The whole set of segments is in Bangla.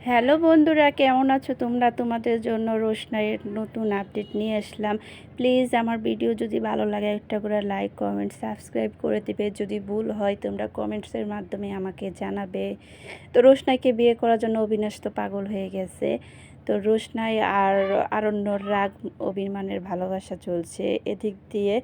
হ্যালো বন্ধুরা, কেমন আছো তোমরা? তোমাদের জন্য রোশনাইয়ের নতুন আপডেট নিয়ে আসলাম। প্লিজ আমার ভিডিও যদি ভালো লাগে একটা করে লাইক, কমেন্ট, সাবস্ক্রাইব করে দেবে। যদি ভুল হয় তোমরা কমেন্টসের মাধ্যমে আমাকে জানাবে। তো রোশনাইকে বিয়ে করার জন্য অবিনাশ তো পাগল হয়ে গেছে। তো রোশনাই আর আরণ্যর রাগ অভিমানের ভালোবাসা চলছে। এদিক দিয়ে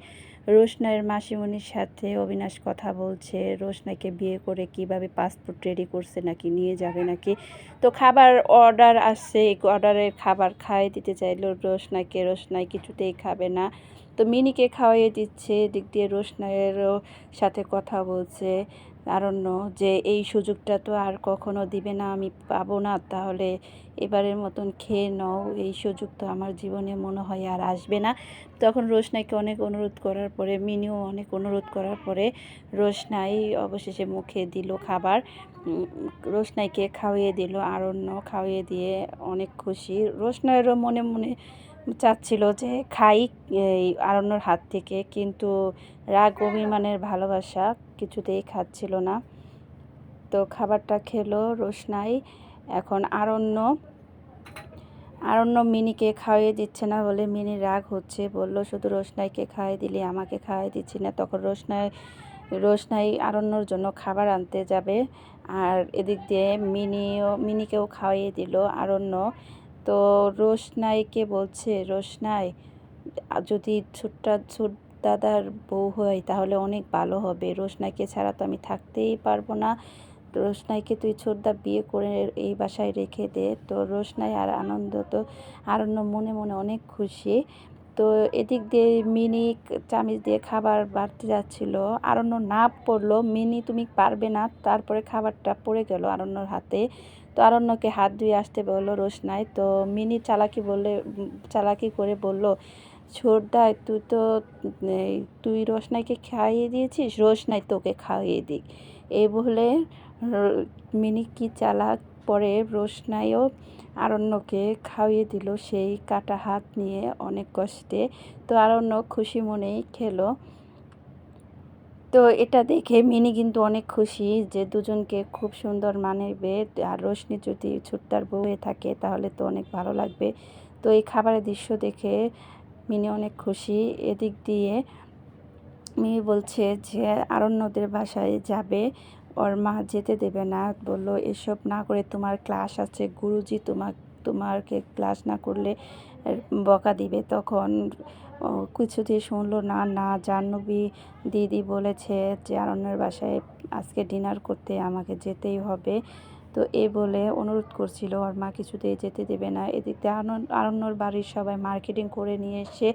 রোশনাইয়ের মাসিমণির সাথে অবিনাশ কথা বলছে, রোশনাইকে বিয়ে করে কিভাবে পাসপোর্ট রেডি করছে, নাকি নিয়ে যাবে নাকি। তো খাবার অর্ডার আসছে, অর্ডারের খাবার খাইয়ে দিতে চাইলো রোশনাইকে, রোশনাই কিছুতেই খাবে না। তো মিনিকে খাওয়াইয়ে দিচ্ছে, এদিক দিয়ে রোশনাইয়েরও সাথে কথা বলছে আরণ্য যে এই সুযোগটা তো আর কখনো দিবে না, আমি পাবো না, তাহলে এবারের মতন খেয়ে নাও, এই সুযোগ তো আমার জীবনে মনে হয় আর আসবে না। তখন রোশনাইকে অনেক অনুরোধ করার পরে, মিনিও অনেক অনুরোধ করার পরে রোশনাই অবশেষে মুখে দিল খাবার। রোশনাইকে খাওয়িয়ে দিল, আরণ্য খাওয়িয়ে দিয়ে অনেক খুশি। রোশনাইয়েরও মনে মনে চাচ্ছিল যে খাই এই আরণ্যর হাত থেকে, কিন্তু রাগ অভিমানের ভালোবাসা কিছুতেই খাচ্ছিল না। তো খাবারটা খেলো রোশনাই। এখন আরণ্য মিনিকে খাওয়িয়ে দিচ্ছে না বলে মিনি রাগ হচ্ছে, বলল শুধু রোশনাইকে খাইয়ে দিলি, আমাকে খাইয়ে দিচ্ছি না। তখন রোশনাই আরণ্যর জন্য খাবার আনতে যাবে, আর এদিক দিয়ে মিনিকেও খাওয়িয়ে দিল আরণ্য। তো রোশনাইকে বলছে, রোশনাই যদি ছোট দাদার বউ হয় তাহলে অনেক ভালো হবে, রোশনাইকে ছাড়া তো আমি থাকতেই পারবো না, রোশনাইকে তুই ছোটদা বিয়ে করে এই বাসায় রেখে দে। তো রোশনাই আর আনন্দ তো আরণ্য মনে মনে অনেক খুশি। তো এদিক দিয়ে মিনি চামিচ দিয়ে খাবার বাড়তে যাচ্ছিল, আরণ্য না পড়লো, মিনি তুমি পারবে না, তারপরে খাবারটা পড়ে গেল আরণ্যর হাতে। তো আরণ্যকে হাত ধুয়ে আসতে বললো রোশনাই। তো মিনি চালাকি করে বলল, ছোটদা তুই রোশনাইকে খাইয়ে দিয়েছিস, রোশনাই তোকে খাইয়ে দিক। এই বলে মিনি কি চালাক, পরে রোশনাইও আরণ্যকে খাইয়ে দিল সেই কাটা হাত নিয়ে অনেক কষ্টে। তো আরণ্য খুশি মনেই খেলো। তো এটা দেখে মিনি কিন্তু অনেক খুশি যে দুজনকে খুব সুন্দর মানাবে, আর রোশনি যদি ছোট্টার বউ হয়ে থাকে তাহলে তো অনেক ভালো লাগবে। তো এই খাবারের দৃশ্য দেখে মিনি অনেক খুশি। এদিক দিয়ে মিনি বলছে যে আরণ্যদের বাসায় যাবে, ওর মা যেতে দেবে না, বললো এসব না করে তোমার ক্লাস আছে, গুরুজি তোমাকে ক্লাস না করলে বকা দিবে। তখন কিছুতেই শুনলো না, জাহ্নবী দিদি বলেছে যে আরণ্যের বাসায় আজকে ডিনার করতে আমাকে যেতেই হবে। তো বলে অনুরোধ করছিল, ওর মা কিছুতেই যেতে দেবে না। এদিক দিয়ে আরণ্যর বাড়ির সবাই মার্কেটিং করে নিয়ে এসে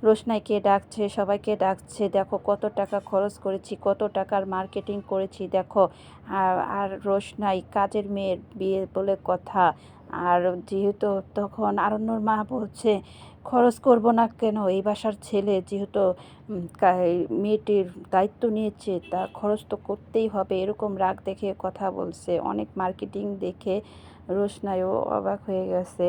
রোশনাইকে ডাকছে, সবাইকে ডাকছে, দেখো কত টাকা খরচ করেছি, কত টাকার মার্কেটিং করেছি দেখো। আর রোশনাই কাজের মেয়ের বিয়ে বলে কথা। আর যেহেতু তখন আরণ্যর মা বলছে, খরচ করব না কেন, এই বাসার ছেলে যেহেতু মেয়েটির দায়িত্ব নিয়েছে, তা খরচ তো করতেই হবে, এরকম রাগ দেখে কথা বলছে। অনেক মার্কেটিং দেখে রোশনাইও অবাক হয়ে গেছে।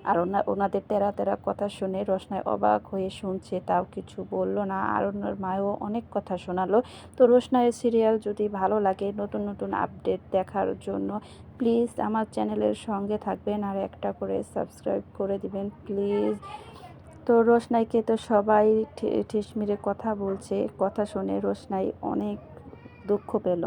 আর ওনাদের তেরা তেরা কথা শুনে রোশনাই অবাক হয়ে শুনছে, তাও কিছু বলল না। আরণ্যর মায়ও অনেক কথা শোনালো। তো রোশনাইয়ের সিরিয়াল যদি ভালো লাগে, নতুন নতুন আপডেট দেখার জন্য প্লিজ আমার চ্যানেলের সঙ্গে থাকবেন, আর একটা করে সাবস্ক্রাইব করে দিবেন প্লিজ। তো রোশনাইকে তো সবাই ঠেস মেরে কথা বলছে, কথা শুনে রোশনাই অনেক দুঃখ পেল।